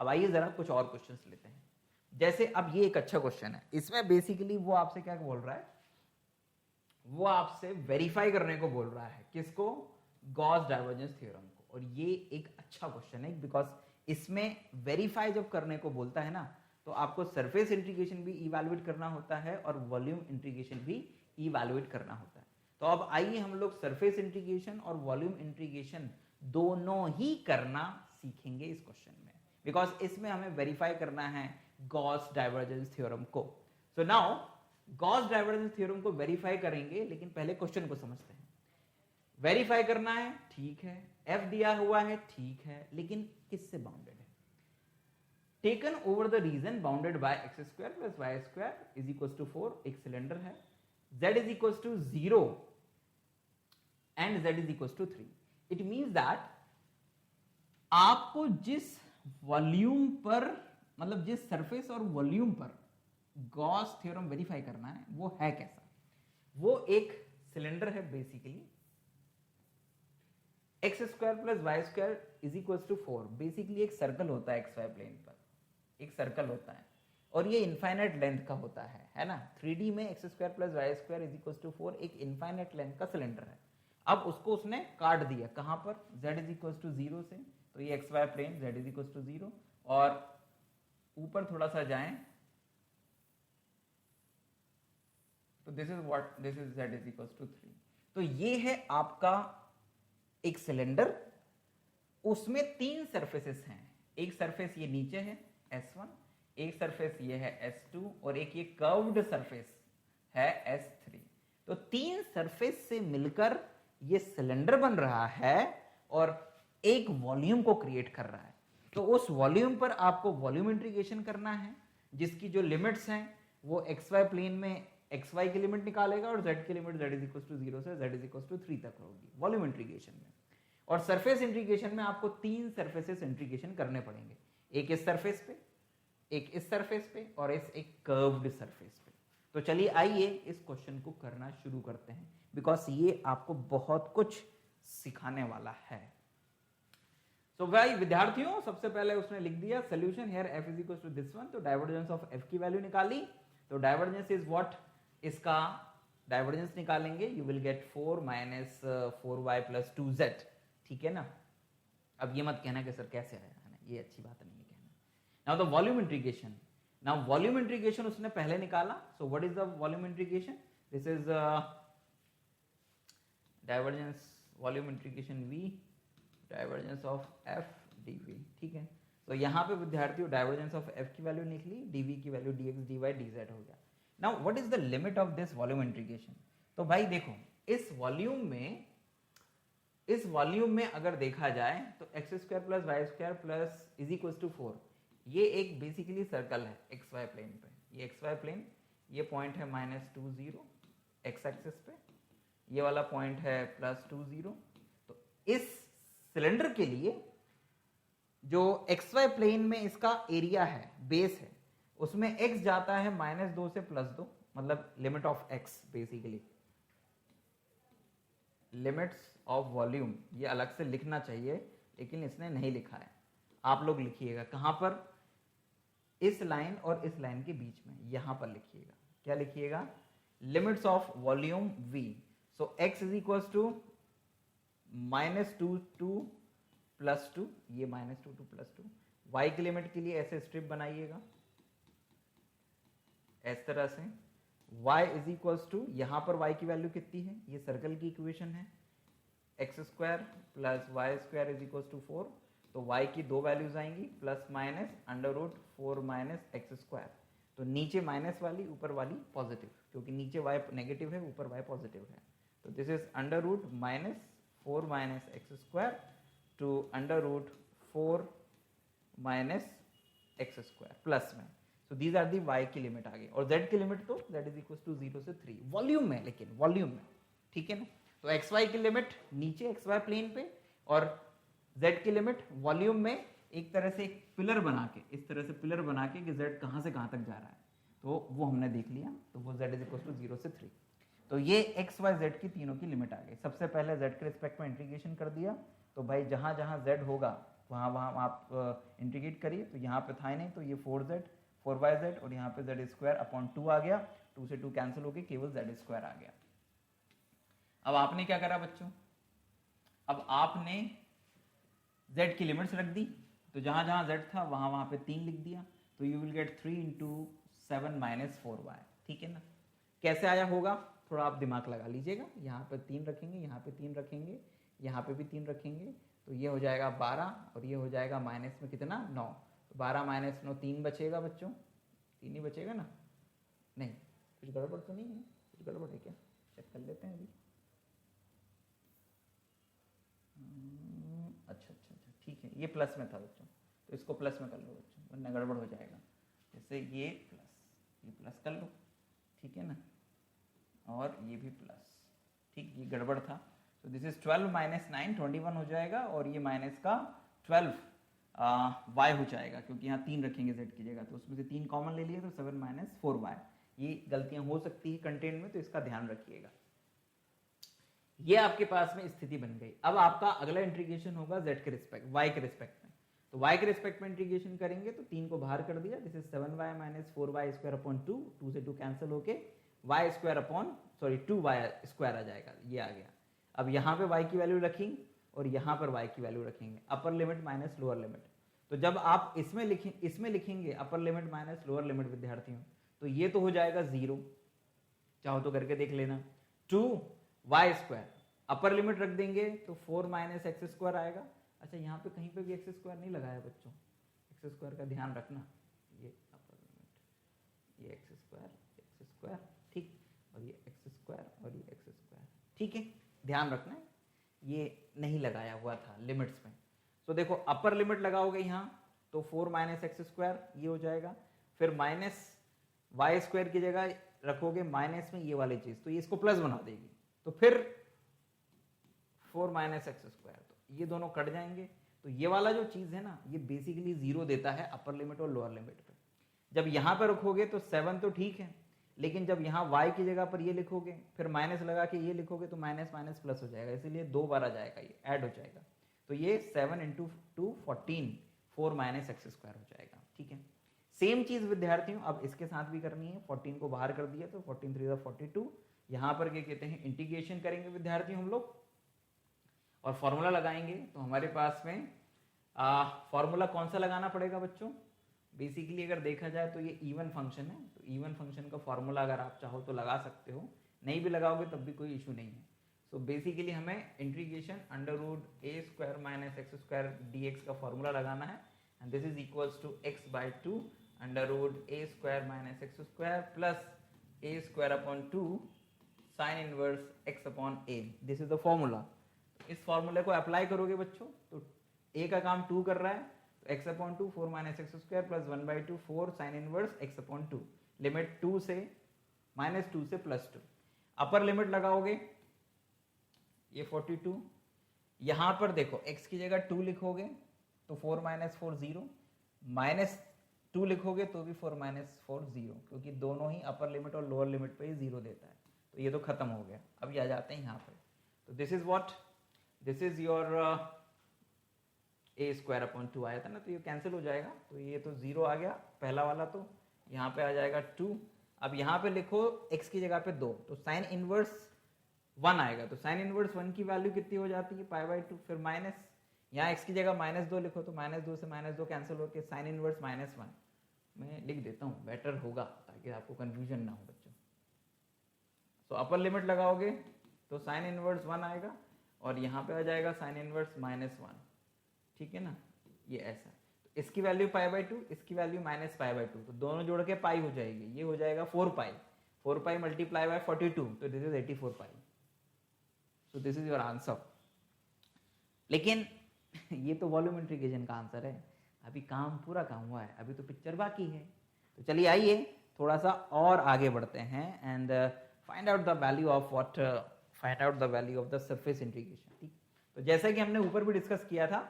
अब आइए जरा कुछ और क्वेश्चंस लेते हैं। जैसे अब ये एक अच्छा क्वेश्चन है, इसमें बेसिकली वो आपसे क्या बोल रहा है, वो आपसे वेरीफाई करने को बोल रहा है, किसको, गॉस डाइवर्जेंस थ्योरम को। और ये एक अच्छा क्वेश्चन है बिकॉज इसमें वेरीफाई जब करने को बोलता है ना, तो आपको सरफेस इंटीग्रेशन भी इवैल्यूएट करना होता है और वॉल्यूम इंटीग्रेशन भी इवैल्यूएट करना होता है। तो अब आइए हम लोग सरफेस इंटीग्रेशन और वॉल्यूम इंटीग्रेशन दोनों ही करना सीखेंगे इस क्वेश्चन में, बिकॉज इसमें हमें वेरीफाई करना है गॉस डाइवर्जेंस थ्योरम को। So now Gauss divergence theorem को वेरीफाई करेंगे, लेकिन पहले क्वेश्चन को समझते हैं। वेरीफाई करना है, ठीक है, एफ दिया हुआ है, ठीक है, लेकिन किससे बाउंडेड है। Taken over the region bounded by x square plus y square is equal to 4, एक सिलेंडर है, z is equal to 0 and z is equal to 3। It means that आपको जिस वॉल्यूम पर, मतलब जिस सरफेस और वॉल्यूम पर गॉस थ्योरम वेरीफाई करना है वो है कैसा, वो एक सिलेंडर है basically, x square plus y square is equal to 4। Basically एक सर्कल होता है एक्स वाई प्लेन पर, एक सर्कल होता है और ये इनफाइनाइट लेंथ का होता है ना। 3D में x square plus y square is equal to 4 एक इनफाइनाइट लेंथ का सिलेंडर है। अब उसको उसने काट दिया कहां पर, z इज इक्वल टू 0 से, तो ये x y plane z is equal to 0, और ऊपर थोड़ा सा जाएं तो this is what, this is z is equal to 3। तो ये है आपका एक सिलेंडर, उसमें 3 सरफेसेस हैं। एक सरफेस ये नीचे है S1, एक सरफेस ये है S2 और एक ये कर्व्ड सरफेस है S3। तो 3 सरफेस से मिलकर ये सिलेंडर बन रहा है और एक वॉल्यूम को क्रिएट कर रहा है। तो उस वॉल्यूम पर आपको वॉल्यूम इंटीग्रेशन करना है, जिसकी जो लिमिट्स हैं वो xy प्लेन में xy की लिमिट निकालेगा और z की limit z is equal to 0 से z इज इक्वल टू 3 तक होगी वॉल्यूम इंटीग्रेशन में। और सरफेस इंटीग्रेशन में आपको 3 सरफेसेस इंटीग्रेशन करने पड़ेंगे, एक इस सरफेस पे, एक इस सरफेस पे और एक कर्व्ड सरफेस पे। तो चलिए आइए इस क्वेश्चन को करना शुरू करते हैं, बिकॉज ये आपको बहुत कुछ सिखाने वाला है। तो भाई विद्यार्थियों, सबसे पहले उसने लिख दिया solution here f is equal to this one, तो डाइवर्जेंस ऑफ f की वैल्यू निकाली। तो डाइवर्जेंस इज व्हाट, इसका डाइवर्जेंस निकालेंगे, you will get 4 minus 4y plus 2z, ठीक है ना। अब ये मत कहना कि सर कैसे आया है ना, ये अच्छी बात नहीं है कहना। Now the volume integration, now volume integration उसने पहले निकाला। So what is the volume integration, this is divergence volume integration v, divergence of f dv, ठीक है। तो यहाँ पे विद्यार्थियों डाइवर्जेंस ऑफ f की वैल्यू निकली, dv की वैल्यू dx dy dz हो गया। Now what is the limit of this volume integration. तो भाई देखो, इस वॉल्यूम में अगर देखा जाए तो x square plus y square plus is equal to 4, ये एक बेसिकली सर्कल है एक्स वाई प्लेन पे। ये एक्स वाई प्लेन, ये पॉइंट है -20 एक्स एक्सिस पे, ये वाला पॉइंट है +20। तो इस सिलेंडर के लिए जो एक्स वाई प्लेन में इसका एरिया है, बेस है, उसमें x जाता है -2 से +2, मतलब limit of x basically. Limits of volume ये अलग से लिखना चाहिए, लेकिन इसने नहीं लिखा है। आप लोग लिखिएगा कहां पर, इस लाइन और इस लाइन के बीच में, यहां पर लिखिएगा। क्या लिखिएगा, limits of volume v। So x is equal to -2 to +2, ये -2 to +2। y की लिमिट के लिए ऐसे स्ट्रिप बनाइएगा इस तरह से, y इज इक्वल टू, यहां पर y की वैल्यू कितनी है, ये सर्कल की इक्वेशन है, x square plus y square is equal to 4। तो y की 2 वैल्यूज आएंगी, plus minus √4 minus x square. तो नीचे माइनस वाली, ऊपर वाली पॉजिटिव, क्योंकि नीचे y नेगेटिव है, ऊपर y पॉजिटिव है। तो this is √4 minus x square to √4 minus x square plus में। So these are the y की लिमिट आ गई, और z की लिमिट तो z इज इक्वल टू 0 से 3 वॉल्यूम में, लेकिन वॉल्यूम में, ठीक है ना। तो एक्स वाई की लिमिट नीचे एक्स वाई प्लेन पे, और z की लिमिट वॉल्यूम में, एक तरह से एक पिलर बना के, इस तरह से पिलर बना के कि z कहां से कहां तक जा रहा है, तो वो हमने देख लिया। तो वो z इज इक्वल टू 0 से 3। तो ये एक्स वाई जेड की तीनों की लिमिट आ गई। सबसे पहले z के रिस्पेक्ट में इंटीग्रेशन कर दिया, तो भाई जहां जहां z होगा वहाँ वहाँ आप इंटीग्रेट करिए, तो यहाँ पे था ही नहीं, तो ये 4y z और यहाँ पे z² आ गया, 2 से 2 कैंसिल होके केवल z² आ गया। अब आपने क्या करा बच्चों, अब आपने z की लिमिट्स रख दी, तो जहां जहां z था वहां वहां पे 3 लिख दिया, तो you will gate 3 into 7 minus 4y, ठीक है ना। कैसे आया होगा थोड़ा आप दिमाग लगा लीजिएगा, यहाँ पे 3 रखेंगे, यहाँ पे 3 रखेंगे, यहाँ पे भी 3 रखेंगे, तो ये हो जाएगा 12 और ये हो जाएगा माइनस में कितना 9, तो 12 माइनस 9 3 बचेगा बच्चों, 3 ही बचेगा ना, नहीं कुछ गड़बड़ तो नहीं है, कुछ गड़बड़ है क्या, चेक कर लेते हैं अभी। अच्छा अच्छा अच्छा ठीक है, ये प्लस में था बच्चों, तो इसको प्लस में कर लो बच्चों, वरना गड़बड़ हो जाएगा। जैसे ये प्लस कर लो, ठीक है ना, और ये भी प्लस, ठीक, ये गड़बड़ था। तो दिस इज 12 माइनस 9 21 हो जाएगा, और ये माइनस का 12 y हो जाएगा, क्योंकि यहाँ 3 रखेंगे z की जगह, तो उसमें से 3 कॉमन ले लिए, तो 7 माइनस 4y। ये गलतियां हो सकती है कंटेंट में, तो इसका ध्यान रखिएगा। ये आपके पास में स्थिति बन गई। अब आपका अगला इंटीग्रेशन होगा z के रिस्पेक्ट, y के रिस्पेक्ट में, तो y के रिस्पेक्ट में इंटीग्रेशन करेंगे, तो 3 को बाहर कर दिया, this is 7y minus 4y² upon 2, 2 से 2 कैंसिल होके y² अपॉन 2y² आ जाएगा, ये आ गया। अब यहाँ पे y की वैल्यू रखेंगे और यहाँ पर y की वैल्यू रखेंगे, अपर लिमिट माइनस लोअर लिमिट। तो जब आप इसमें लिखेंगे अपर लिमिट माइनस लोअर लिमिट विद्यार्थियों, तो ये तो हो जाएगा 0, चाहो तो करके देख लेना, 2y² अपर लिमिट रख देंगे तो 4 माइनस x² आएगा। अच्छा यहाँ पे कहीं पे भी x² नहीं लगाया बच्चों, x² का ध्यान रखना, ये अपर लिमिट, ये x², ठीक, और ये x² और ये x², ठीक है, ध्यान रखना है, ये नहीं लगाया हुआ था लिमिट्स में। तो देखो अपर लिमिट लगाओगे यहाँ तो 4 माइनस x² ये हो जाएगा, फिर माइनस y² की जगह रखोगे माइनस में ये वाली चीज, तो ये इसको प्लस बना देगी, तो फिर 4 माइनस x², तो ये दोनों कट जाएंगे। तो ये वाला जो चीज है ना, ये बेसिकली 0 देता है अपर लिमिट और लोअर लिमिट पे। जब यहाँ पर रखोगे तो 7 तो ठीक है, लेकिन जब यहाँ y की जगह पर ये लिखोगे, फिर माइनस लगा के ये लिखोगे, तो माइनस माइनस प्लस हो जाएगा, इसीलिए 2 बार आ जाएगा, ये ऐड हो जाएगा। तो ये 7 इंटू 2 14, 4 माइनस x² हो जाएगा, ठीक है। सेम चीज विद्यार्थियों अब इसके साथ भी करनी है, 14 को बाहर कर दिया, तो 14 3 42, यहाँ पर क्या कहते हैं इंटीग्रेशन करेंगे विद्यार्थियों हम लोग, और फॉर्मूला लगाएंगे। तो हमारे पास में फॉर्मूला कौन सा लगाना पड़ेगा बच्चों, बेसिकली अगर देखा जाए तो ये इवन फंक्शन है, तो इवन फंक्शन का फॉर्मूला अगर आप चाहो तो लगा सकते हो, नहीं भी लगाओगे तब भी कोई इशू नहीं है। सो बेसिकली हमें integration √a² minus x² dx का फॉर्मूला लगाना है, and this is equals to x/2 √a² minus x² plus a² upon 2 sine inverse x upon a, this is the formula. इस फॉर्मूले को अप्लाई करोगे बच्चों, तो a का काम 2 कर रहा है, तो x upon 2 4 minus x² plus 1/2 4 sign inverse x upon 2, limit 2 से -2 से +2, अपर लिमिट लगाओगे ये 42, यहां पर देखो x की जगह 2 लिखोगे तो 4 माइनस 4 0, -2 लिखोगे तो भी 4 माइनस 4 0, क्योंकि दोनों ही अपर लिमिट और लोअर लिमिट पे ही 0 देता है, तो ये तो खत्म हो गया। अब ये आ जाते हैं यहाँ पे, तो this is what, this is your a² upon 2 आया था ना, तो ये कैंसिल हो जाएगा, तो ये तो 0 आ गया पहला वाला, तो यहाँ पे आ जाएगा 2। अब यहाँ पे लिखो x की जगह पे 2, तो साइन इनवर्स 1 आएगा, तो साइन इनवर्स 1 की वैल्यू कितनी हो जाती है π/2, फिर माइनस, यहाँ x की जगह -2 लिखो, तो -2 से -2 कैंसिल होकर साइन इनवर्स -1, मैं लिख देता हूँ बेटर होगा ताकि आपको कंफ्यूजन ना हो बच्चों। तो अपर लिमिट लगाओगे तो साइन इनवर्स 1 आएगा, और यहाँ पे आ जाएगा साइन इनवर्स -1, ठीक है ना, ये ऐसा। तो इसकी वैल्यू π/2, इसकी वैल्यू -π/2, तो दोनों जोड़ के पाई हो जाएगी, ये हो जाएगा 4π मल्टीप्लाई बाय 42, तो this is 84π। So this is your answer. लेकिन ये तो वॉल्यूम इंटीग्रेशन का आंसर है, अभी काम पूरा काम हुआ है, अभी तो पिक्चर बाकी है। तो चलिए आइए थोड़ा सा और आगे बढ़ते हैं and find out the value of what, find out the value of the surface integration. ठीक, तो जैसा कि हमने ऊपर भी डिस्कस किया था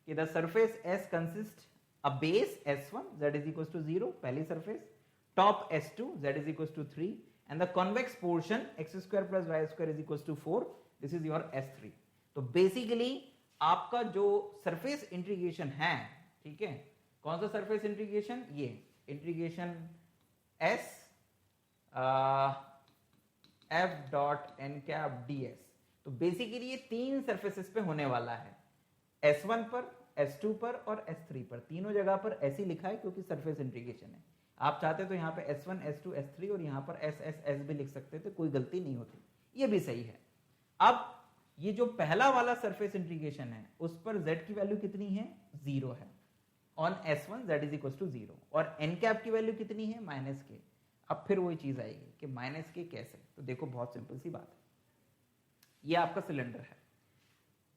कि the surface S consist a base S1 z is equals to 0, पहली surface, top S2 z is equals to 3 and the convex portion x² plus y² is equals to 4, this is your S3। तो basically आपका जो surface integration है, ठीक है, कौन सा surface integration, ये integration S F dot N cap D S. तो बेसिकली ये तीन सरफेसेस पे होने वाला है, S1 पर, S2 पर और S3 पर। तीनों जगह पर ऐसे लिखा है क्योंकि सरफेस इंटीग्रेशन है। आप चाहते तो यहाँ पे S1, S2, S3 और यहाँ पर S भी लिख सकते थे, कोई गलती नहीं होती, ये भी सही है। अब ये जो पहला वाला सरफेस इंटीग्रेशन है उस पर z की वैल्यू कितनी है, 0 है। On S1 z is equal to 0 और n कैप की वैल्यू कितनी है, -k। अब फिर वही चीज आएगी कि -k कैसे, तो देखो बहुत सिंपल सी बात है। ये आपका सिलेंडर है,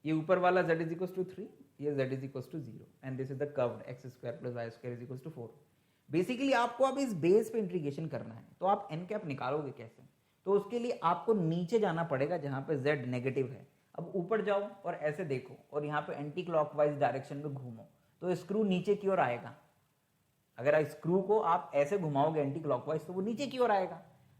ये ऊपर वाला z इज इक्वल टू 3, ये z is equal to 0 and this is the curved x square plus y square is equal to 4। Basically आपको अब इस बेस पे इंटीग्रेशन करना है, तो आप n कैप निकालोगे कैसे, तो उसके लिए आपको नीचे जाना पड़ेगा जहां पे z नेगेटिव है। अब ऊपर जाओ और ऐसे देखो और यहाँ पे एंटी क्लॉकवाइज डायरेक्शन में घूमो तो स्क्रू नीचे की ओर आएगा। अगर स्क्रू को आप ऐसे घुमाओगे एंटी क्लॉकवाइज तो वो नीचे की ओर आएगा।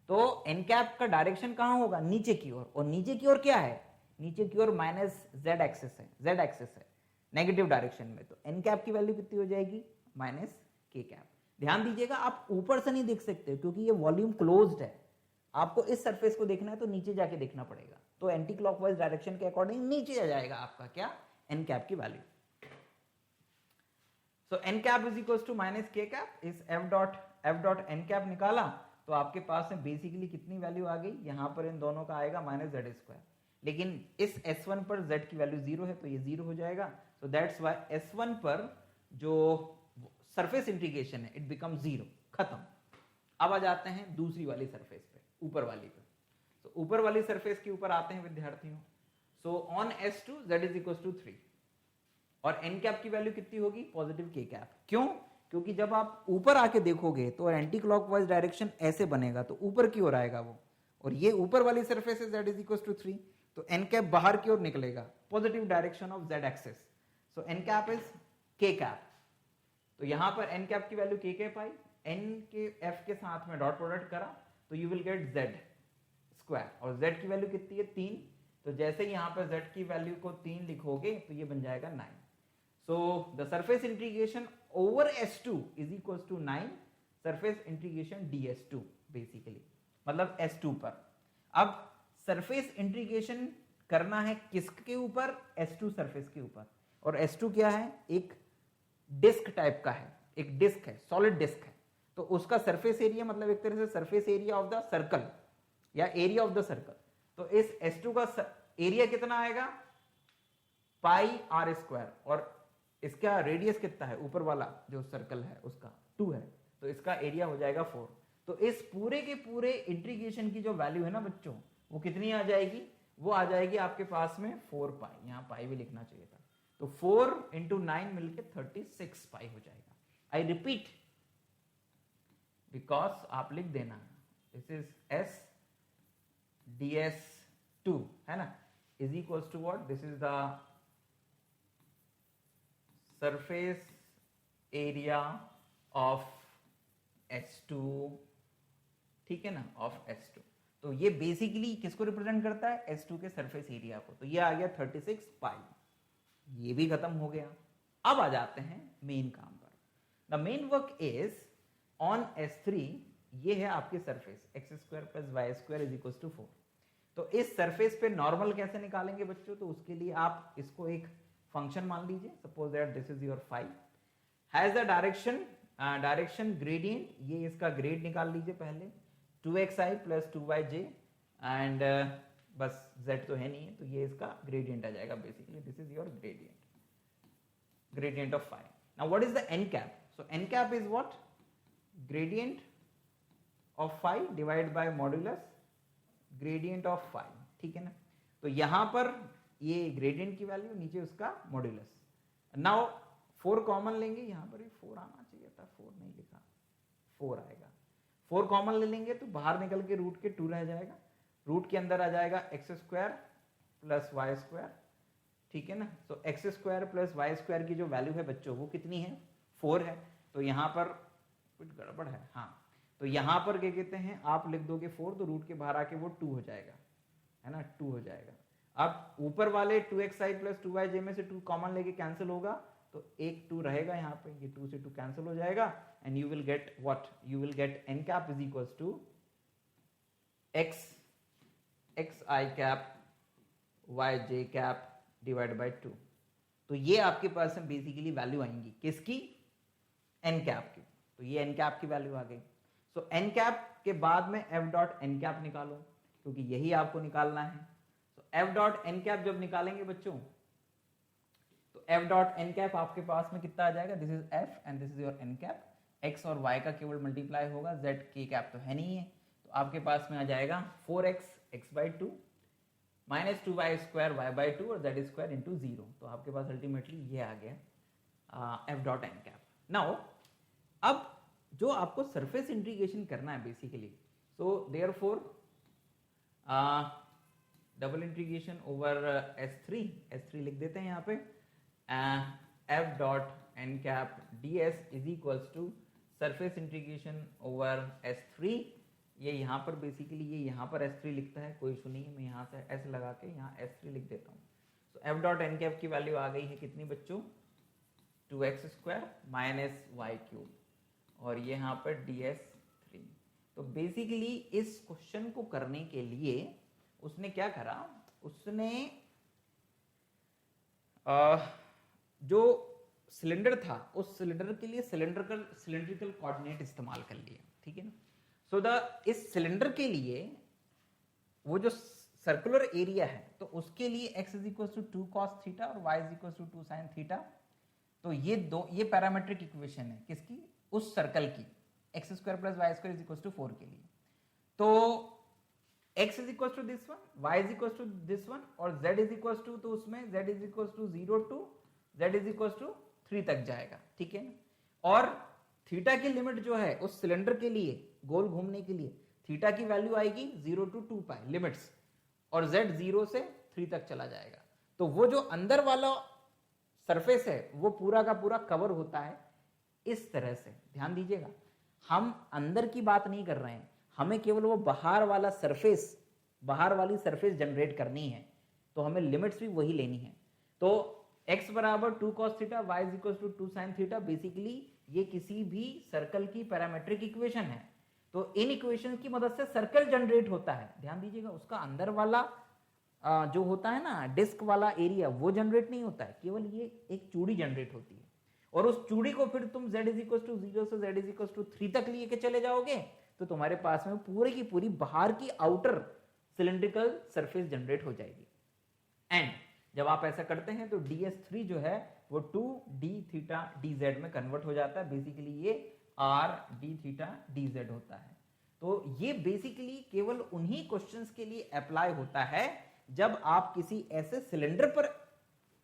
तो एन कैप का डायरेक्शन कहाँ होगा, नीचे की ओर। और नीचे की ओर क्या है, नीचे की ओर -z एक्सिस है, z एक्सिस है नेगेटिव डायरेक्शन में। तो एन कैप की वैल्यू कितनी हो जाएगी, -k कैप। ध्यान दीजिएगा आप ऊपर से नहीं देख सकते क्योंकि ये वॉल्यूम क्लोज्ड है, आपको इस सरफेस को देखना है तो नीचे जाके देखना पड़ेगा। तो एंटी क्लॉकवाइज डायरेक्शन के अकॉर्डिंग नीचे आ जाएगा आपका क्या, एन कैप की value. So N cap is equal to -k cap. इस f डॉट एन कैप निकाला तो आपके पास में बेसिकली कितनी वैल्यू आ गई, यहां पर इन दोनों का आएगा -z स्क्वायर। लेकिन इस S1 पर z की वैल्यू 0 है तो ये 0 हो जाएगा। सो दैट्स व्हाई S1 पर जो सरफेस इंटीग्रेशन है इट बिकम 0, खत्म। अब आ जाते हैं दूसरी वाली सरफेस पे, ऊपर वाली पे। तो ऊपर वाली सरफेस के ऊपर आते हैं विद्यार्थियों। So on S2 z is equal to 3 और n कैप की वैल्यू कितनी होगी, +k कैप। क्यों, क्योंकि जब आप ऊपर आके देखोगे तो एंटी क्लॉकवाइज डायरेक्शन ऐसे बनेगा तो ऊपर की ओर आएगा वो, और ये ऊपर वाली सरफेस है z इज इक्वल टू 3 तो n कैप बाहर की ओर निकलेगा, positive direction of z axis. So n cap is k cap. तो यहां पर n कैप की वैल्यू k कैप आई, n के f के साथ में डॉट प्रोडक्ट करा तो you will gate z square, और z की वैल्यू कितनी है 3। तो जैसे यहां पर z की वैल्यू को 3 लिखोगे तो ये बन जाएगा 9। So the surface integration over S2 is equal to 9 surface integration ds2 basically, मतलब S2 पर। अब सरफेस इंटीग्रेशन करना है किसके ऊपर, S2 सरफेस के ऊपर। और S2 क्या है, एक डिस्क टाइप का है, एक डिस्क है, सॉलिड डिस्क है। तो उसका सरफेस एरिया मतलब एक तरह से surface area of the circle या एरिया ऑफ द सर्कल। तो इस S2 का एरिया कितना आएगा, पाई r स्क्वायर, और इसका रेडियस कितना है, ऊपर वाला जो सर्कल है उसका 2 है, तो इसका एरिया हो जाएगा 4। तो इस पूरे के पूरे इंटीग्रेशन की जो वैल्यू है ना बच्चों, वो कितनी आ जाएगी, वो आ जाएगी आपके पास में 4 पाई, यहाँ पाई भी लिखना चाहिए था। तो 4 × 9 मिलके 36 पाई हो जाएगा। आई रिपीट बिकॉज आप लिख देना दिस इज S ds2 है ना, is equal to what, this is the surface area of S2, ठीक है ना, ऑफ S2। तो ये बेसिकली किसको रिप्रेजेंट करता है, S2 के सरफेस एरिया को। तो ये आ गया 36 पाई, ये भी खत्म हो गया। अब आ जाते हैं मेन काम पर। The main work is on S3, ये है आपकी surface x² + y² is equal to 4। तो इस सरफेस पे नॉर्मल कैसे निकालेंगे बच्चों, तो उसके लिए आप इसको एक फंक्शन मान लीजिए। Suppose that this is your phi, has the direction gradient, ये इसका ग्रेड निकाल लीजिए पहले, 2xi + 2yj एंड बस z तो है नहीं है तो ये इसका ग्रेडियंट आ जाएगा। Basically this is your gradient of phi. Now what is the n cap, so n cap is what, gradient of phi divide by modulus gradient of phi, ठीक है ना। तो यहां पर ये ग्रेडियंट की वैल्यू, नीचे उसका मॉड्यूलस। नाउ 4 कॉमन लेंगे, यहां पर भी 4 आना चाहिए था, 4 नहीं लिखा, 4 आएगा। 4 कॉमन ले लेंगे तो बाहर निकल के रूट के 2 रह जाएगा, रूट के अंदर आ जाएगा x² + y², ठीक है ना। तो x² + y² की जो वैल्यू है बच्चों वो कितनी है, 4 है। तो यहाँ पर कुछ गड़बड़ है, हाँ, तो यहाँ पर क्या कहते हैं, आप लिख दोगे 4 तो रूट के बाहर आके वो 2 हो जाएगा, है ना, 2 हो जाएगा। अब ऊपर वाले 2xi प्लस 2yj में से 2 कॉमन लेके कैंसिल होगा, तो एक 2 रहेगा यहाँ पे, ये 2 से 2 कैंसिल हो जाएगा and you will get what, you will get n cap is equals to xi cap yj cap divide by 2। तो ये आपके पास में बेसिकली वैल्यू आएंगी किसकी, n कैप की। तो ये n कैप की वैल्यू आ गई। सो n कैप के बाद में f डॉट n कैप निकालो, क्योंकि यही आपको निकालना है। तो f डॉट n कैप जब निकालेंगे बच्चों, तो f डॉट n कैप आपके पास में कितना आ जाएगा, this is f and this is your n cap. x और y का केवल मल्टीप्लाई होगा, z k कैप तो है नहीं है, तो आपके पास में आ जाएगा 4x x by 2 minus 2y square y by 2 और z स्क्वायर इंटू 0। तो आपके पास अल्टीमेटली ये आ गया f dot n cap. Now अब जो आपको सरफेस इंटीग्रेशन करना है basically, so therefore double integration over S3 लिख देते हैं यहाँ पे, f dot n cap ds is equals to surface integration over S3। ये यहाँ पर बेसिकली ये यहाँ पर S3 लिखता है, कोई इशू नहीं है, मैं यहाँ से S लगा के यहाँ S3 लिख देता हूँ। सो f डॉट n कैप की वैल्यू आ गई है कितनी बच्चों, 2x square minus y cube और ये यहाँ पर ds3। तो बेसिकली इस क्वेश्चन को करने के लिए उसने क्या करा, उसने जो सिलेंडर था उस सिलेंडर के लिए सिलेंड्रिकल कोऑर्डिनेट इस्तेमाल कर लिए, ठीक है ना। सो इस सिलेंडर के लिए वो जो सर्कुलर एरिया है तो उसके लिए x is equal to 2 cos theta और y is equal to 2 sin theta. तो ये पैरामेट्रिक इक्वेशन है किसकी, उस सर्कल की, x square plus y square is equal to 4 के लिए। तो x is equal to this one, y is equal to this one और z इज इक्वल टू, तो उसमें z is equal to 0 to z is equal to 3 तक जाएगा, ठीक है ना। और थीटा की लिमिट जो है उस सिलेंडर के लिए गोल घूमने के लिए थीटा की वैल्यू आएगी 0 टू 2 पाई लिमिट्स, और z 0 से 3 तक चला जाएगा। तो वो जो अंदर वाला सरफेस है वो पूरा का पूरा कवर होता है इस तरह से। ध्यान दीजिएगा, हम अंदर की बात नहीं कर रहे हैं, हमें केवल वो बाहर वाला सरफेस, बाहर वाली सरफेस जनरेट करनी है, तो हमें लिमिट्स भी वही लेनी है। तो x बराबर 2 cos theta, y is equal to 2 sin theta, basically ये किसी भी सर्कल की पैरामेट्रिक इक्वेशन है। तो इन इक्वेशन की मदद से सर्कल जनरेट होता है। ध्यान दीजिएगा, उसका अंदर वाला जो होता है ना डिस्क वाला एरिया वो जनरेट नहीं होता है, केवल ये एक चूड़ी जनरेट होती है। और उस चूड़ी को फिर तुम z इज इक्वल टू 0 से z इज इक्वल टू 3 तक लेके चले जाओगे तो तुम्हारे पास में पूरी की पूरी बाहर की आउटर सिलेंड्रिकल सरफेस जनरेट हो जाएगी। एंड जब आप ऐसा करते हैं तो ds3 जो है वो 2d थीटा dz में कन्वर्ट हो जाता है, बेसिकली ये r d थीटा dz होता है। तो ये बेसिकली केवल उन्हीं क्वेश्चंस के लिए अप्लाई होता है जब आप किसी ऐसे सिलेंडर पर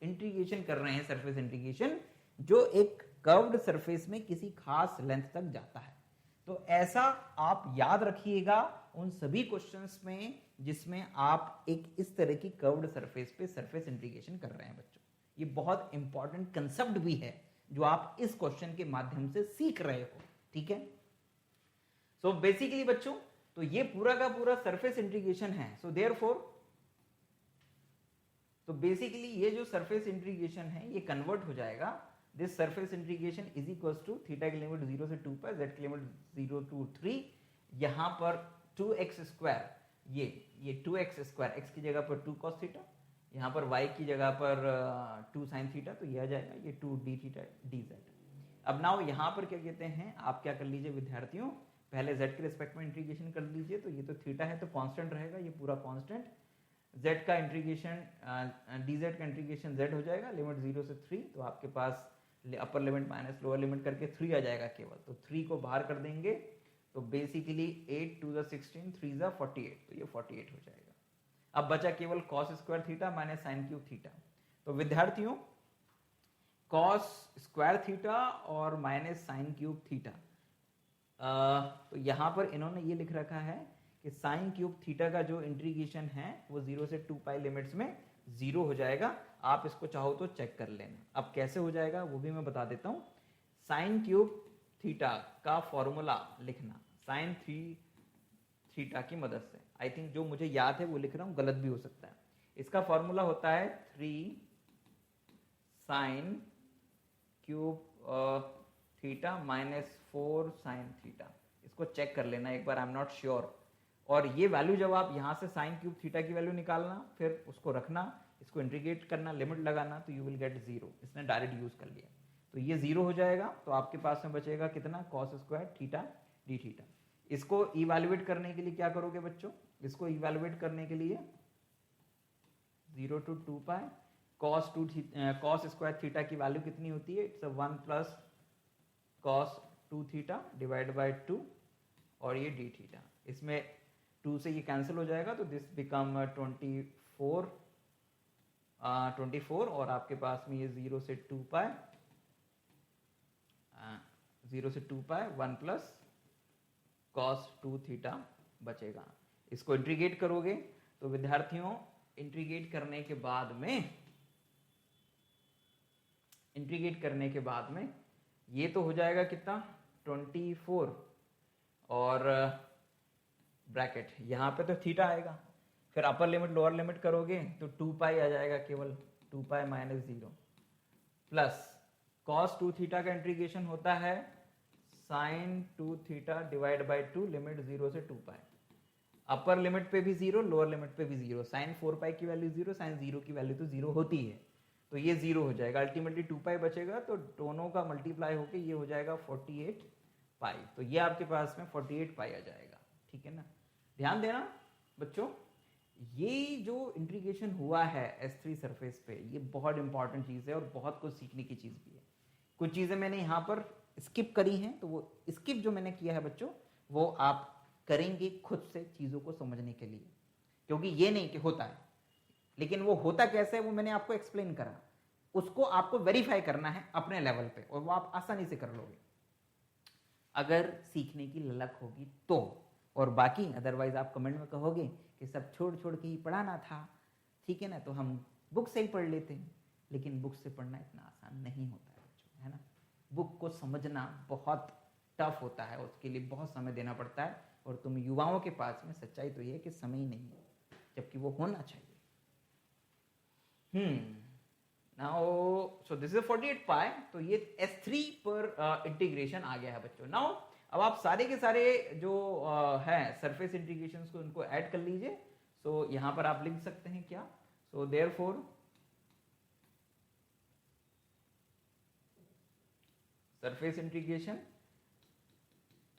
इंटीग्रेशन कर रहे हैं, सरफेस इंटीग्रेशन, जो एक कर्व्ड सरफेस में किसी खास लेंथ तक जाता है। तो ऐसा आप याद रखिएगा उन सभी क्वेश्चंस में जिसमें आप एक इस तरह की कर्व्ड सरफेस पे सरफेस इंटीग्रेशन कर रहे हैं बच्चों। ये बहुत इंपॉर्टेंट कंसेप्ट भी है जो आप इस क्वेश्चन के माध्यम से सीख रहे हो, ठीक है। सो बेसिकली बच्चों, तो ये पूरा का पूरा सरफेस इंटीग्रेशन है। सो देयरफॉर, तो बेसिकली ये जो सरफेस इंटीग्रेशन है ये कन्वर्ट हो जाएगा, this surface integration is equal to theta की लिमिट 0 से 2 पर, z की लिमिट 0 टू 3, यहाँ पर 2x स्क्वायर, ये 2x स्क्वायर, x की जगह पर 2 cos थीटा, यहाँ पर y की जगह पर 2 sin थीटा, तो ये आ जाएगा ये 2d थीटा dz। अब नाउ यहाँ पर क्या कहते हैं, आप क्या कर लीजिए विद्यार्थियों, पहले z के रिस्पेक्ट में इंटीग्रेशन कर लीजिए। तो ये तो थीटा है तो कांस्टेंट रहेगा, ये पूरा कांस्टेंट, z का इंटीग्रेशन dz का इंटीग्रेशन z हो जाएगा, लिमिट 0 से 3, तो आपके पास upper limit minus lower limit करके 3 आ जाएगा केवल। तो 3 को बाहर कर देंगे तो बेसिकली 8 टू द 16, 3 ज़ा 48, तो ये 48 हो जाएगा। अब बचा केवल cos square theta minus sine cube theta. तो विद्यार्थियों, cos स्क्वायर थीटा और माइनस साइन क्यूब थीटा, तो यहाँ पर इन्होंने ये लिख रखा है कि साइन क्यूब थीटा का जो इंटीग्रेशन है वो 0 से 2 पाई लिमिट्स में 0 हो जाएगा। आप इसको चाहो तो चेक कर लेना। अब कैसे हो जाएगा वो भी मैं बता देता हूँ। साइन क्यूब थीटा का फॉर्मूला लिखना साइन थीटा की मदद से। आई थिंक जो मुझे याद है वो लिख रहा हूँ, गलत भी हो सकता है। इसका फॉर्मूला होता है 3 sine cube theta minus 4 sine theta. इसको चेक कर लेना एक बार, आई एम नॉट श्योर। और ये वैल्यू जब आप यहाँ से साइन क्यूब थीटा की वैल्यू निकालना, फिर उसको रखना, इसको इंटीग्रेट करना, लिमिट लगाना, तो यू विल गेट 0। इसने डायरेक्ट यूज कर लिया, तो ये 0 हो जाएगा। तो आपके पास में बचेगा कितना, cos square theta D theta. इसको इवैल्यूएट करने के लिए क्या करोगे बच्चों, इसको इवैल्यूएट करने के लिए 0 to 2 pi cos square theta की वैल्यू कितनी होती है, it's 1 plus cos 2 theta divide by 2 और ये डी थीटा। इसमें 2 से ये कैंसिल हो जाएगा, तो दिस बिकम 24 और आपके पास में ये 0 से 2 पाई 1 प्लस कॉस 2 थीटा बचेगा। इसको इंटीग्रेट करोगे तो विद्यार्थियों, इंटीग्रेट करने के बाद में ये तो हो जाएगा कितना, 24 और ब्रैकेट यहाँ पे तो थीटा आएगा, फिर अपर लिमिट लोअर लिमिट करोगे तो 2 पाई आ जाएगा, केवल 2 pi minus 0 plus cos 2 theta का इंटीग्रेशन होता है sine 2 theta divide by 2 limit 0 से 2 पाई। अपर लिमिट पे भी 0, लोअर लिमिट पे भी 0। साइन 4 पाई की वैल्यू 0, साइन 0 की वैल्यू तो 0 होती है, तो ये 0 हो जाएगा। अल्टीमेटली 2 पाई बचेगा, तो दोनों का मल्टीप्लाई होके ये हो जाएगा 48 पाई। तो ये आपके पास में 48 पाई आ जाएगा, ठीक है ना। ध्यान देना बच्चों, ये जो इंटीग्रेशन हुआ है S3 सरफेस पे, ये बहुत इंपॉर्टेंट चीज़ है और बहुत कुछ सीखने की चीज़ भी है। कुछ चीज़ें मैंने यहाँ पर स्किप करी हैं, तो वो स्किप जो मैंने किया है बच्चों, वो आप करेंगे खुद से चीज़ों को समझने के लिए, क्योंकि ये नहीं कि होता है, लेकिन वो होता कैसे है वो मैंने आपको एक्सप्लेन करा। उसको आपको वेरीफाई करना है अपने लेवल पे, और वो आप आसानी से कर लोगे अगर सीखने की ललक होगी तो। और बाकी अदरवाइज आप कमेंट में कहोगे कि सब छोड़ छोड़ के ही पढ़ाना था, ठीक है ना, तो हम बुक से ही पढ़ लेते हैं। लेकिन बुक से पढ़ना इतना आसान नहीं होता है बच्चों, है ना। बुक को समझना बहुत टफ होता है, उसके लिए बहुत समय देना पड़ता है, और तुम युवाओं के पास में सच्चाई तो ये है कि समय ही नहीं है, जबकि वो होना चाहिए। नाउ सो दिस इज 48 पाई, तो ये S3 पर इंटीग्रेशन आ गया है बच्चों। नाउ अब आप सारे के सारे जो है सरफेस इंटीग्रेशंस को उनको ऐड कर लीजिए। सो यहां पर आप लिख सकते हैं क्या, so therefore surface integration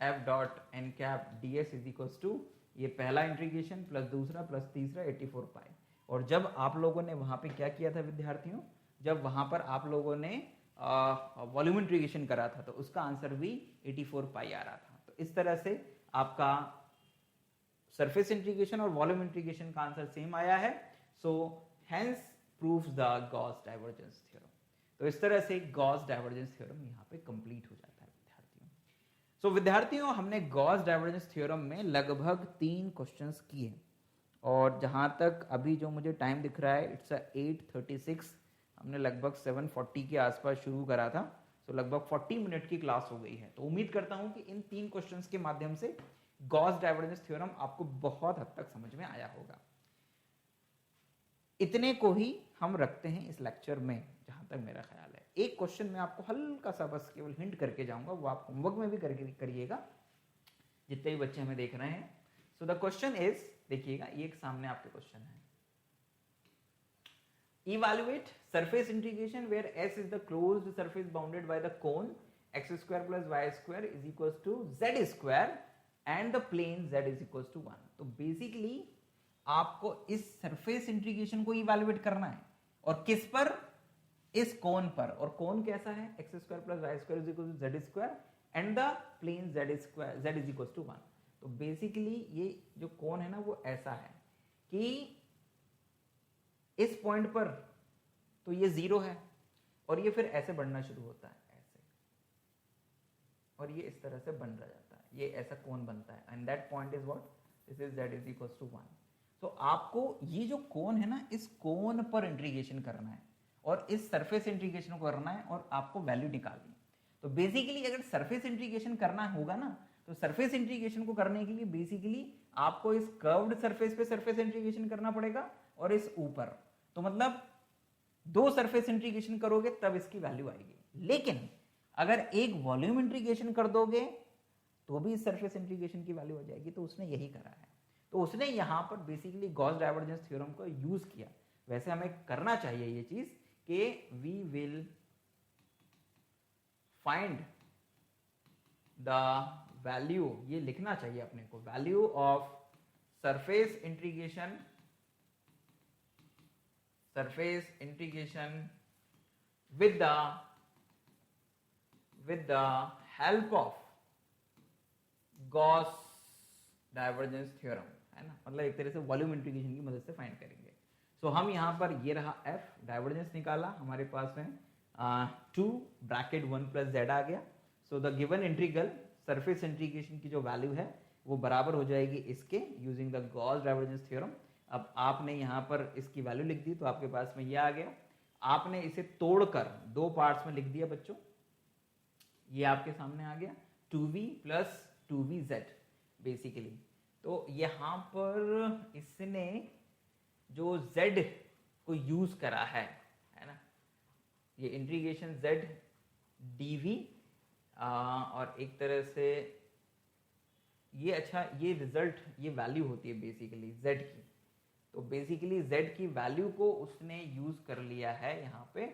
f dot N cap D S is equal to, ये पहला इंटीग्रेशन प्लस दूसरा प्लस तीसरा 84 पाई। और जब आप लोगों ने वहां पे क्या किया था विद्यार्थियों, जब वहां पर आप लोगों ने वॉल्यूम इंटीग्रेशन करा था, तो उसका आंसर भी 84 पाई आ रहा था। तो इस तरह से आपका सरफेस इंटीग्रेशन और वॉल्यूम इंटीग्रेशन का आंसर सेम आया है। So hence proves the Gauss divergence theorem. तो इस तरह से गॉस डाइवर्जेंस थ्योरम यहाँ पे कंप्लीट हो जाता है विद्यार्थियों। सो विद्यार्थियों, हमने गॉस डाइवर्जेंस थ्योरम में लगभग 3 क्वेश्चंस किए, और जहां तक अभी जो मुझे टाइम दिख रहा है, इट्स 8:36। हमने लगभग 7:40 के आसपास शुरू करा था, तो लगभग 40 मिनट की क्लास हो गई है। तो उम्मीद करता हूं कि इन 3 क्वेश्चंस के माध्यम से गॉस डाइवर्जेंस थ्योरम आपको बहुत हद तक समझ में आया होगा। इतने को ही हम रखते हैं इस लेक्चर में, जहां तक मेरा ख्याल है। एक क्वेश्चन में आपको हल्का सा बस केवल हिंट करके जाऊंगा, वो आप होमवर्क में भी करके करिएगा, जितने भी बच्चे हमें देख रहे हैं। सो द क्वेश्चन इज, देखिएगा ये एक सामने आपके क्वेश्चन है, evaluate surface integration where S is the closed surface bounded by the cone x square plus y square is equals to z square and the plane z is equals to 1। तो basically आपको इस surface integration को evaluate करना है, और किस पर, इस कोन पर। और कोन कैसा है, x square plus y square is equal to z square and the plane z square z is equal to 1। तो बेसिकली ये जो कोन है ना, वो ऐसा है कि इस पॉइंट पर तो ये 0 है, और ये फिर ऐसे बढ़ना शुरू होता है, ऐसे, और ये इस तरह से बन रहा जाता है, ये ऐसा कोन बनता है, and that point is what, this is z is equal to 1। तो आपको ये जो कोन है ना, इस कोन पर इंटीग्रेशन करना है, और इस सरफेस इंटीग्रेशन को करना है, और आपको वैल्यू निकालनी है। तो बेसिकली अगर सरफेस इंटीग्रेशन करना होगा ना, तो सरफेस इंटीग्रेशन को करने के लिए बेसिकली आपको इस कर्व्ड सरफेस पे सरफेस इंटीग्रेशन करना पड़ेगा, और इस ऊपर, तो मतलब दो सरफेस इंटीग्रेशन करोगे तब इसकी वैल्यू आएगी। लेकिन अगर एक वॉल्यूम इंटीग्रेशन कर दोगे तो भी इस सरफेस इंटीग्रेशन की वैल्यू आ जाएगी। तो उसने यही करा है। तो उसने यहाँ पर बेसिकली गॉस डाइवर्जेंस थ्योरम को यूज किया। वैसे हमें करना चाहिए ये चीज कि we will find the value, ये लिखना चाहिए अपने को, value of surface integration with the help of Gauss divergence theorem, है ना, मतलब एक तरह से वॉल्यूम इंटीग्रेशन की मदद से फाइंड करेंगे। सो हम यहाँ पर ये रहा f, डाइवर्जेंस निकाला, हमारे पास में 2 ब्रैकेट 1 प्लस z आ गया। सो the given integral surface integration की जो वैल्यू है वो बराबर हो जाएगी इसके, using the Gauss divergence theorem. अब आपने यहाँ पर इसकी वैल्यू लिख दी तो आपके पास में ये आ गया। आपने इसे तोड़कर दो पार्ट्स में लिख दिया बच्चों, ये आपके सामने आ गया 2v प्लस 2vz बेसिकली। तो यहाँ पर इसने जो z को यूज करा है ना, ये इंटीग्रेशन z dv, और एक तरह से ये, अच्छा ये रिजल्ट, ये वैल्यू होती है बेसिकली z की। तो बेसिकली z की वैल्यू को उसने यूज कर लिया है यहाँ पे।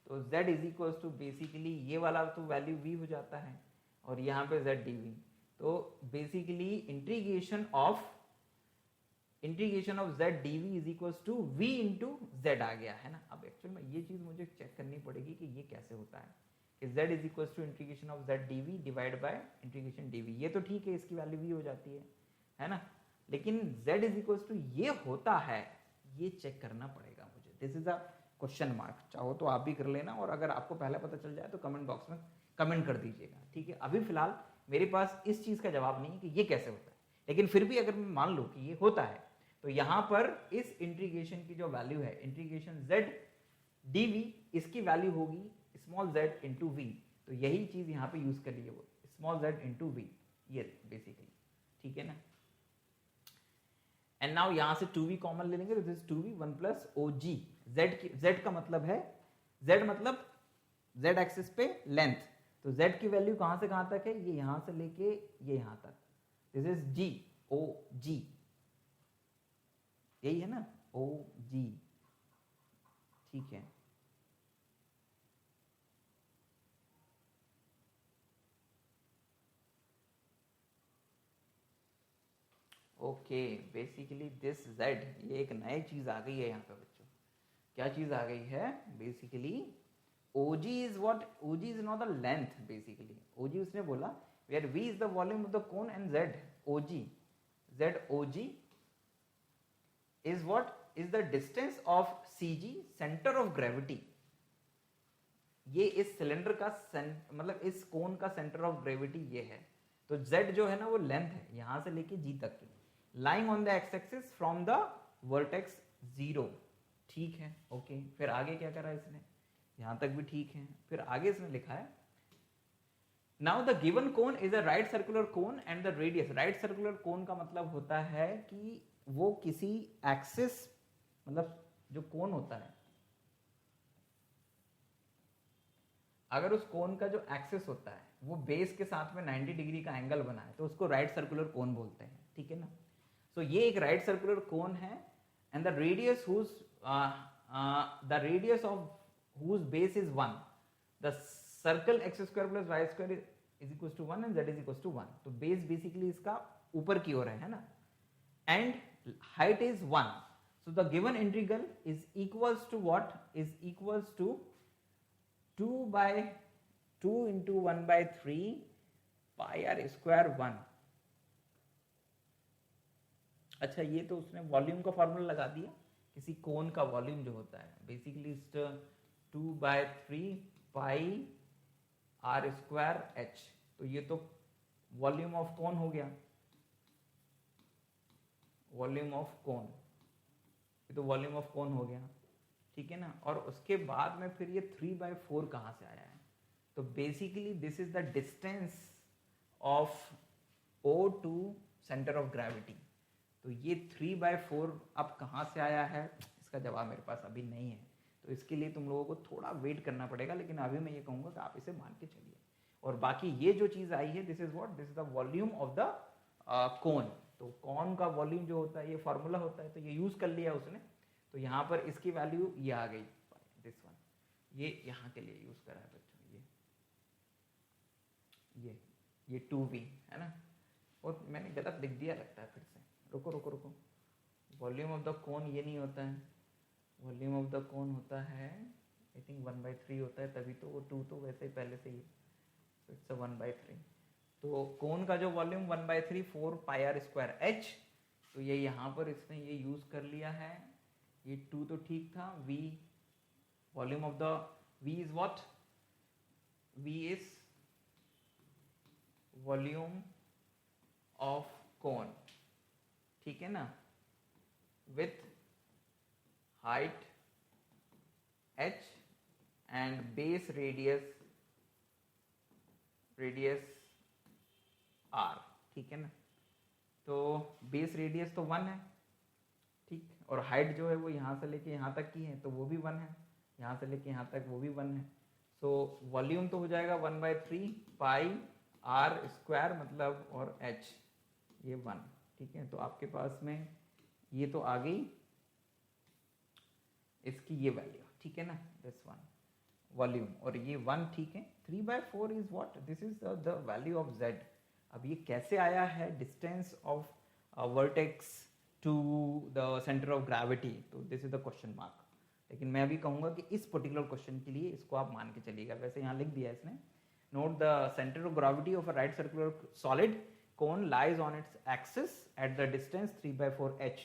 तो z is equal to basically ये वाला तो वैल्यू v हो जाता है और यहाँ पे z dv। तो basically integration of z dv is equal to v into z आ गया है ना। अब एक्चुअल में ये चीज मुझे चेक करनी पड़ेगी कि ये कैसे होता है कि z is equal to integration of z dv divide by integration dv। ये तो ठीक है, इसकी वैल्यू v हो जाती है ना, लेकिन z इज इक्वल टू ये होता है, ये चेक करना पड़ेगा मुझे। This is a question mark. चाहो तो आप भी कर लेना, और अगर आपको पहले पता चल जाए तो कमेंट बॉक्स में कमेंट कर दीजिएगा, ठीक है। अभी फिलहाल मेरे पास इस चीज का जवाब नहीं है कि ये कैसे होता है, लेकिन फिर भी अगर मैं मान लूं कि ये होता है तो यहाँ पर इस इंटीग्रेशन की जो वैल्यू है, इंटीग्रेशन z dv, इसकी वैल्यू होगी स्मॉल z इंटू वी। तो यही चीज यहाँ पे यूज कर ली है, वो स्मॉल z इंटू वी, ये बेसिकली, ठीक है ना। एंड नाउ यहाँ से 2v कॉमन ले लेंगे तो this 2v 1 plus og। z का मतलब है, z मतलब z एक्सिस पे लेंथ। तो z की वैल्यू कहां से कहां तक है, ये यहां से लेके ये यहां तक, दिस इज g, og, यही है ना, og, ठीक है। ओके, बेसिकली दिस z, ये एक नई चीज आ गई है यहाँ पे बच्चों। क्या चीज आ गई है basically, OG is what? OG is not the length basically. OG उसने बोला where V is the volume of the cone and Z OG is what? Is the distance of CG center of gravity. ये इस cylinder का मतलब इस कोन का centre of gravity ये है। तो Z जो है ना वो लेंथ है यहां से लेके G तक की, lying on the x axis from the vertex 0, ठीक है। ओके, फिर आगे क्या करा इसने, यहां तक भी ठीक है। फिर आगे इसने लिखा है now the given cone is a right circular cone and the radius. Right circular cone का मतलब होता है कि वो किसी एक्सिस, मतलब जो कोन होता है, अगर उस कोन का जो एक्सिस होता है वो बेस के साथ में 90 डिग्री का एंगल बना है तो उसको राइट सर्कुलर कोन बोलते हैं, ठीक है ना। सो ये एक राइट सर्कुलर कोन है and the radius of whose base is 1, the circle x square plus y square is equals to 1 and z is equals to 1। तो बेस बेसिकली इसका ऊपर की ओर है ना, and height is 1। So the given integral is equals to what, is equals to 2 into 1/3 pi r square 1। अच्छा, ये तो उसने वॉल्यूम का फॉर्मूला लगा दिया, किसी कोन का वॉल्यूम जो होता है बेसिकली 2/3 पाई r स्क्वायर h। तो ये तो वॉल्यूम ऑफ कोन हो गया, वॉल्यूम ऑफ कोन, ये तो वॉल्यूम ऑफ कोन हो गया, ठीक है ना। और उसके बाद में फिर ये 3/4 कहाँ से आया है, तो basically this is the distance of O to centre of gravity. तो ये 3/4 अब कहाँ से आया है, इसका जवाब मेरे पास अभी नहीं है, तो इसके लिए तुम लोगों को थोड़ा वेट करना पड़ेगा, लेकिन अभी मैं ये कहूँगा कि आप इसे मान के चलिए। और बाकी ये जो चीज़ आई है, this is what, this is the volume of the cone. तो कॉन का वॉल्यूम जो होता है ये फार्मूला होता है, तो ये यूज़ कर लिया उसने। तो यहाँ पर इसकी वैल्यू ये आ गई, दिस वन, ये यहाँ के लिए यूज़ करा है बच्चों, ये 2v है ना। और मैंने गलत लिख दिया लगता है फिर से, रुको रुको रुको, वॉल्यूम ऑफ द कोन ये नहीं होता है, वॉल्यूम ऑफ द कोन होता है आई थिंक 1/3 होता है, तभी तो वो 2 तो वैसे ही पहले से ही, तो इट्स 1/3। तो कोन का जो volume 1/3 4 pi r square h, तो ये यहाँ पर इसने ये यूज़ कर लिया है। ये 2 तो ठीक था, v volume of the v is what, v is volume of cone, ठीक है ना, with height h and base radius r, ठीक है ना। तो बेस रेडियस तो 1 है, ठीक, और हाइट जो है वो यहाँ से लेके यहाँ तक की है, तो वो भी 1 है, यहाँ से लेके यहाँ तक वो भी 1 है। सो वॉल्यूम तो हो जाएगा 1/3 पाई आर स्क्वायर मतलब, और h ये 1, ठीक है। तो आपके पास में ये तो आ गई इसकी ये वैल्यू, ठीक है ना, दिस वन वॉल्यूम, और ये 1, ठीक है। 3/4 is what, this is the value of z। अब ये कैसे आया है, distance of vertex to the centre of gravity, तो this is the question mark. लेकिन मैं भी कहूँगा कि इस पर्टिकुलर क्वेश्चन के लिए इसको आप मान के चलिएगा। वैसे यहाँ लिख दिया इसने, note the centre of gravity of a right circular solid cone lies on its axis at the distance 3/4 h।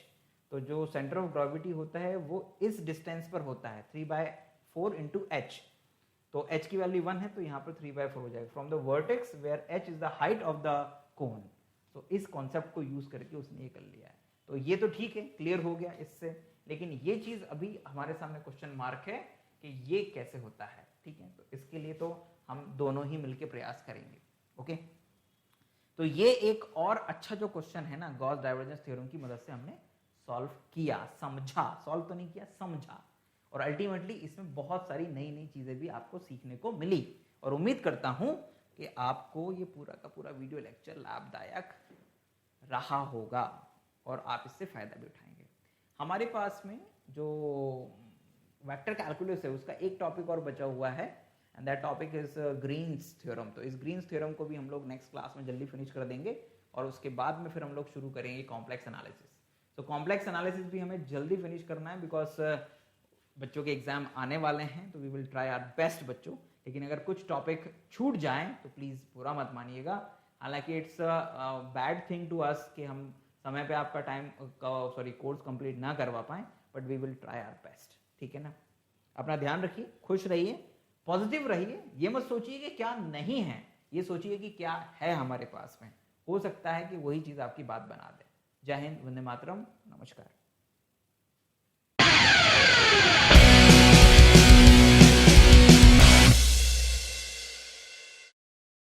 तो जो सेंटर ऑफ ग्रेविटी होता है वो इस डिस्टेंस पर होता है 3/4 इंटू h। तो h की वैल्यू 1 है, तो यहाँ पर 3/4 हो जाएगा, from the vertex where h is the height of the cone. तो इस कॉन्सेप्ट को यूज करके उसने ये कर लिया है। तो ये तो ठीक है, क्लियर हो गया इससे, लेकिन ये चीज अभी हमारे सामने क्वेश्चन मार्क है कि ये कैसे होता है, ठीक है। तो इसके लिए तो हम दोनों ही मिलके प्रयास करेंगे, ओके। तो ये एक और अच्छा जो क्वेश्चन है ना, गॉस डाइवर्जेंस थ्योरम की मदद से हमने सॉल्व किया, समझा, सॉल्व तो नहीं किया, समझा, और अल्टीमेटली इसमें बहुत सारी नई नई चीजें भी आपको सीखने को मिली। और उम्मीद करता हूं कि आपको ये पूरा का पूरा वीडियो लेक्चर लाभदायक रहा होगा और आप इससे फायदा भी उठाएंगे। हमारे पास में जो वेक्टर कैलकुलस है उसका एक टॉपिक और बचा हुआ है, and that topic is Green's theorem. तो इस ग्रीन्स थ्योरम को भी हम लोग नेक्स्ट क्लास में जल्दी फिनिश कर देंगे, और उसके बाद में फिर हम लोग शुरू करेंगे कॉम्प्लेक्स एनालिसिस। तो कॉम्प्लेक्स एनालिसिस भी हमें जल्दी फिनिश करना है, बिकॉज बच्चों के एग्जाम आने वाले हैं, तो we will try our best बच्चों। लेकिन अगर कुछ टॉपिक छूट जाएं तो प्लीज़ बुरा मत मानिएगा। हालांकि it's bad thing to us कि हम समय पे आपका कोर्स कंप्लीट ना करवा पाएं, but we will try our best, ठीक है ना। अपना ध्यान रखिए, खुश रहिए, पॉजिटिव रहिए, ये मत सोचिए कि क्या नहीं है, ये सोचिए कि क्या है हमारे पास में। हो सकता है कि वही चीज़ आपकी बात बना दे। जय हिंद, वंदे मातरम, नमस्कार।